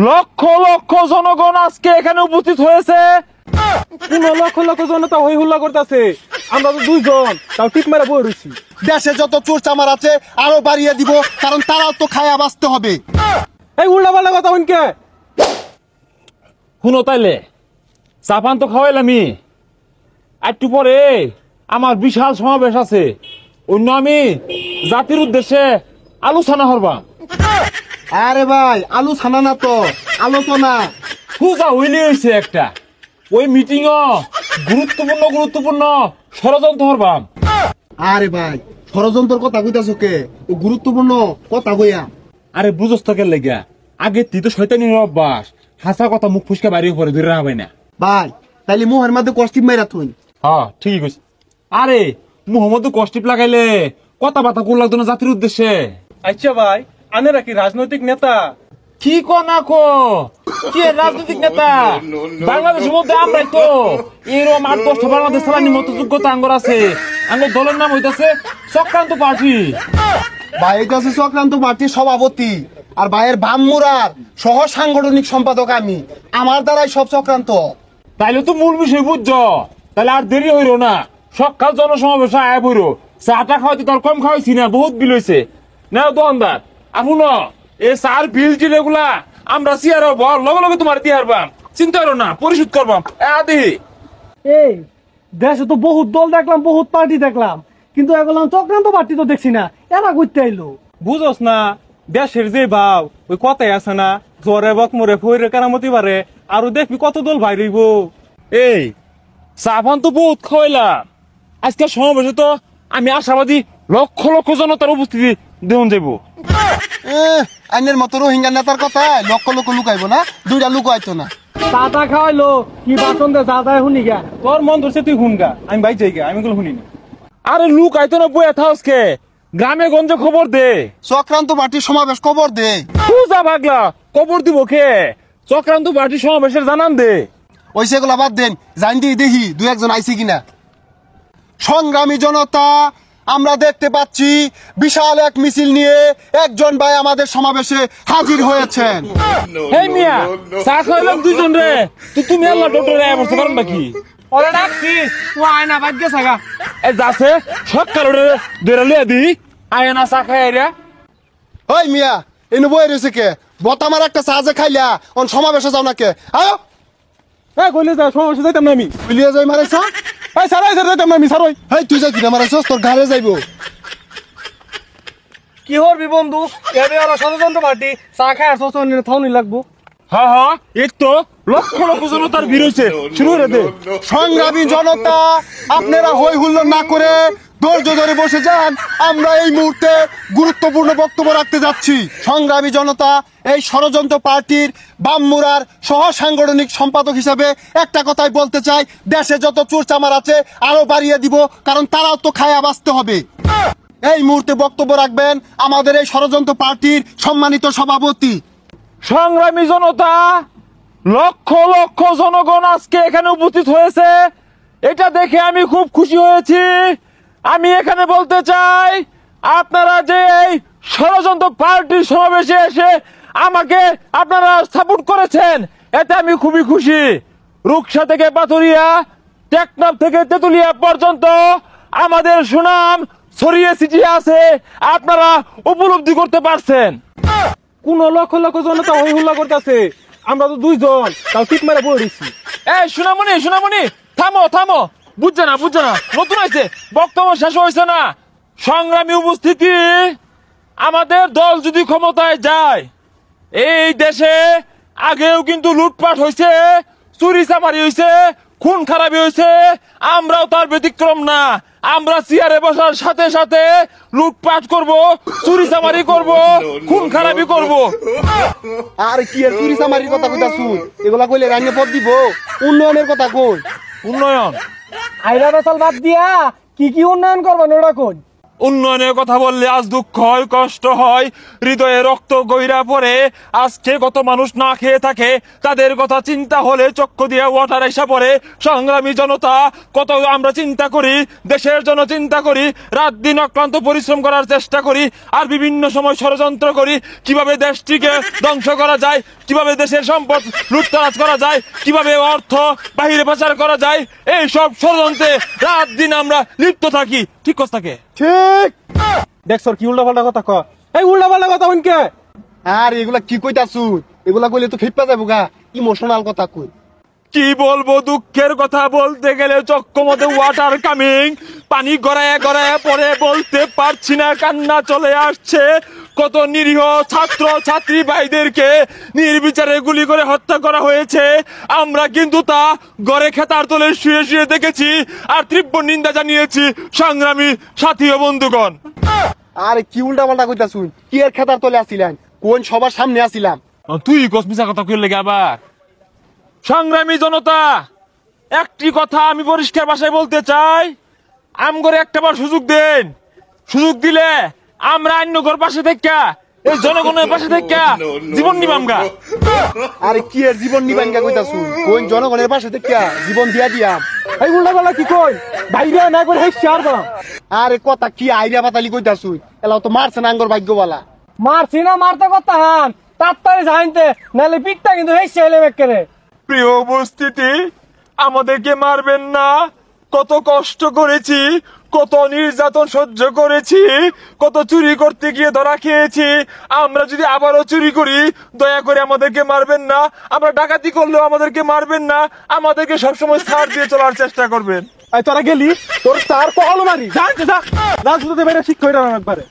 লক্ষ লক্ষ জনগণ আজকে এখানে উপস্থিত হয়েছে। কোন লক্ষ লক্ষ জনতা হই হুল্লা করতেছে, আমরা তো দুইজন তাও টিপ মেরে বই রয়েছি। দেশে যত চোর চামার আছে আরো বাড়িয়ে দিব, কারণ তারাও তো খায়া বাঁচতে হবে। এই উল্টা পাল্টা কথা হইনকে শুনো তাইলে চাপান তো খাওয়াইলামি, একটু পরে আমার বিশাল সমাবেশ আছে, অন্য আমি জাতির উদ্দেশ্যে আলোচনা করবা। আরে ভাই আলু ছানা না তো আলোচনা। পূজা হইলে হয়েছে একটা, ওই মিটিং গুরুত্বপূর্ণ গুরুত্বপূর্ণ ষড়যন্ত্র করবাম। আরে ভাই ষড়যন্ত্রের কথা কইতাছো কে? ও গুরুত্বপূর্ণ কথা কইয়া। আরে বুঝস তো কেন লেগা, আগে তুই তো শয়তানির অভ্যাস, হাসা কথা মুখ ফুসকা বাড়িয়ে পরে ধরে রাখবে না। ভাই তাইলে মুহের মধ্যে কষ্টিপ মাইরা তুই। হ্যাঁ ঠিকই কইছিস। আরে মোহাম্মদ কষ্টিপ লাগাইলে কথা বার্তা কোন লাগতো না জাতির উদ্দেশ্যে। আচ্ছা ভাই, আনেরা কি রাজনৈতিক নেতা? কি কো না কো, কি রাজনৈতিক নেতা? বাংলাদেশের মধ্যে আমরাই তো এরকম ৮-১০টা বাংলাদেশ চালানির মতো যোগ্যতা আঙ্গর আছে। আঙ্গর দলের নাম হইতাছে চক্রান্ত পার্টি। ভাই এটা হচ্ছে চক্রান্ত পার্টির সভাপতি, আর ভাইয়ের বামমুরার সহ সাংগঠনিক সম্পাদক আমি। আমার দ্বারাই সব চক্রান্ত। তাইলে তো মূল বিষয় বুঝছ, তাহলে আর দেরি হইল না, সকাল জনসমাবেশ আয় বইরো। চাটা খাওয়াইতে তোর কম খাওয়াইছি না, বহুত বিল হয়েছে। নাও দোকানদার এখন এই চার বিল টিল এগুলা আমরা চেয়ার হবো, লগে লগে তোমার দিয়ে হারবাম, চিন্তা করো না, পরিশোধ করবাম। আদি এই দেশে তো বহুত দল দেখলাম, বহুত পার্টি দেখলাম, কিন্তু এগুলো চক্রান্ত পার্টি তো দেখছি না। এরা করতে আইলো বুঝোস না, দেশের যে ভাব ওই কথাই আছে না, জ্বরে বকমরে ফইরে কেরামতি পারে, আরো দেখবি কত দল ভাই রইব। এই চাপান তো বহুত খাওয়াইলাম, আজকে সমাবেশে তো আমি আশাবাদী লক্ষ লক্ষ জনতার উপস্থিতি দেহন যাইব। আইনের মতো রোহিঙ্গা নেতার কথা লক্ষ লক্ষ লুকাইবো না, দুইটা লুকাইতো না। চাটা খাওয়াইলো কি বাসন দে, যা যায় শুনি গা, তোর মন ধরছে তুই শুন গা, আমি বাইক যাই গা, আমি গুলো শুনি না। আরে লুক আইতো না বইয়া থাকসকে, গ্রামে গঞ্জে খবর দে। চক্রান্ত পার্টির সমাবেশ খবর দে। পূজা ভাগলা খবর দিব কে? চক্রান্ত পার্টি সমাবেশের জানান দে। ওই সেগুলা বাদ দেন, জান দিয়ে দেখি দু একজন আইসি কিনা। সংগ্রামী জনতা, আমরা দেখতে পাচ্ছি বিশাল এক মিছিল নিয়ে একজন ভাই আমাদের সমাবেশে হাজির হয়েছেন। হেই মিয়া, চা খাইলাম দুইজন রে, তুমি আল্লাহ ডক্টরে বসতে পারেন নাকি? ওরে ডাকছি ও আয়না বাদ গেছে গা। এ যাচ্ছে সকাল ধরে লিয়া দি আয় না চা খাই রে। ওই মিয়া এনে বই রয়েছে কে? বতামার একটা সাহায্যে খাইলা অন সমাবেশে যাও না কে? আয় হ্যাঁ কইলে যা, সমস্যা যাইতাম না আমি। বুলিয়ে যাই মারাইছ। এই সারাই স্যার যাইতাম না আমি, সারই। হেই তুই যাই কিনা মারাইছ, তোর ঘরে যাইবো। কি হরবি বন্ধু, এবে ওরা ষড়যন্ত্র পার্টি, চা খায় আর শোষণ থাউনি লাগবো। হ্যাঁ হ্যাঁ, এই তো লক্ষ লক্ষ জনতার ভিড় হয়েছে, শুরু করে দে। সংগ্রামী জনতা, আপনারা হই হুল্লোড় না করে ধৈর্য ধরে বসে যান, আমরা এই মুহূর্তে গুরুত্বপূর্ণ বক্তব্য রাখতে যাচ্ছি। সংগ্রামী জনতা, এই ষড়যন্ত্র পার্টির বামমুরার সহ সাংগঠনিক সম্পাদক হিসেবে একটা কথাই বলতে চাই, দেশে যত চোর চামার আছে আরো বাড়িয়ে দিব, কারণ তারাও তো খায়া বাঁচতে হবে। এই মুহূর্তে বক্তব্য রাখবেন আমাদের এই ষড়যন্ত্র পার্টির সম্মানিত সভাপতি। সংগ্রামী জনতা, লক্ষ লক্ষ জনগণ আজকে এখানে উপস্থিত হয়েছে, এটা দেখে আমি খুব খুশি হয়েছি। আমি এখানে বলতে চাই, আপনারা যে এই ষড়যন্ত্র পার্টির সমাবেশে এসে আমাকে আপনারা সাপোর্ট করেছেন, এতে আমি খুবই খুশি। রুকসা থেকে পাথুরিয়া, টেকনাফ থেকে তেতুলিয়া পর্যন্ত আমাদের সুনাম ছড়িয়ে ছিটিয়ে আছে, আপনারা উপলব্ধি করতে পারছেন। কোন লক্ষ লক্ষ জনতা হই হুল্লা করতেছে, আমরা তো দুইজন তাও টিপ মেরে বই রয়েছি। এই সোনামণি সোনামণি, থামো থামো, বুঝছে না বুঝছে না, নতুন হয়েছে, বক্তব্য শেষ হয়েছে না। সংগ্রামী উপস্থিতি, আমাদের দল যদি ক্ষমতায় যায়, এই দেশে আগেও কিন্তু লুটপাট হয়েছে, চুরি চামারি হয়েছে, খুন খারাপি হয়েছে, আমরাও তার ব্যতিক্রম না। আমরা চেয়ারে বসার সাথে সাথে লুটপাট করব, চুরি চামারি করব, খুন খারাপি করব। আর কি আর চুরি চামারির কথা কইতা শুন, এগুলা কইলে রান্না পদ দিব। উন্নয়নের কথা কই। উন্নয়ন আইরা বেসাল বাদ দিয়া কি কি উন্নয়ন করবেন ওরা কোন? উন্নয়নের কথা বললে আজ দুঃখ হয়, কষ্ট হয়, হৃদয়ে রক্ত গইরা পড়ে। আজকে কত মানুষ না খেয়ে থাকে, তাদের কথা চিন্তা হলে চক্ষু দিয়ে ওয়াটার এসে পড়ে। সংগ্রামী জনতা, কত আমরা চিন্তা করি, দেশের জন্য চিন্তা করি, রাত দিন অক্লান্ত পরিশ্রম করার চেষ্টা করি, আর বিভিন্ন সময় ষড়যন্ত্র করি কিভাবে দেশটিকে ধ্বংস করা যায়, কিভাবে দেশের সম্পদ লুটতরাজ করা যায়, কিভাবে অর্থ বাহিরে পাচার করা যায়। এই সব ষড়যন্ত্রে রাত দিন আমরা লিপ্ত থাকি। ঠিক কথা থাকে? ঠিক। দেখছ কি উল্টা পাল্টা কথা ক, এই উল্টা পাল্টা কথা হইনকে। আর এগুলা কি কইতাছু? এগুলা কইলে তো ফিপ্পা যাবো গা, ইমোশনাল কথা কই। কি বলবো, দুঃখের কথা বলতে গেলে চক্ষু মধ্যে ওয়াটার কামিং, পানি গড়ায় গড়ায় পরে বলতে পারছি না, কান্না চলে আসছে। কত নিরীহ ছাত্র ছাত্রী ভাইদেরকে নির্বিচারে গুলি করে হত্যা করা হয়েছে। আমরা কিন্তু তা গড়ে খেতার তলে শুয়ে শুয়ে দেখেছি আর তীব্র নিন্দা জানিয়েছি। সংগ্রামী সাথী ও বন্ধুগণ, আরে কি উল্টা পাল্টা কইতাছু? কি এর খেতার তলে আসিলেন? কোন সবার সামনে আসিলাম? তুই কসমিসা কথা কইলে আবার। সংগ্রামী জনতা, একটি কথা আমি পরিষ্কার ভাষায় বলতে চাই, আমগরে একটাবার সুযোগ দেন। সুযোগ দিলে আমরা অন্যগর পাশে থেকে, এই জনগণের পাশে থেকে জীবন নিবামগা। আরে কি এর জীবন নিবেন গা কইতাছু? কোন জনগণের পাশে থেকে জীবন দিয়া দিয়াম? এই উল্টা পাল্টা কি কই, বাইরে না করে হেস চার দাম। আরে কথা কি আইডিয়া পাতালি কইতাছু? এলাও তো মারছে না আঙ্গর ভাগ্যবালা। মারছি না মারতে কথা হান, তাড়াতাড়ি জানতে নালে পিকটা কিন্তু হেস চাইলে বেকরে। প্রিয় উপস্থিতি, আমাদেরকে মারবেন না। কত কষ্ট করেছি, কত নির্যাতন সহ্য করেছি, কত চুরি করতে গিয়ে ধরা খেয়েছি। আমরা যদি আবারও চুরি করি, দয়া করে আমাদেরকে মারবেন না। আমরা ডাকাতি করলেও আমাদেরকে মারবেন না। আমাদেরকে সবসময় ছাড় দিয়ে চলার চেষ্টা করবেন। তোরা গেলি তোর তার পহল মারি, জানতে যা, রাজনীতি বেড়ে শিক্ষা হইলাম একবারে।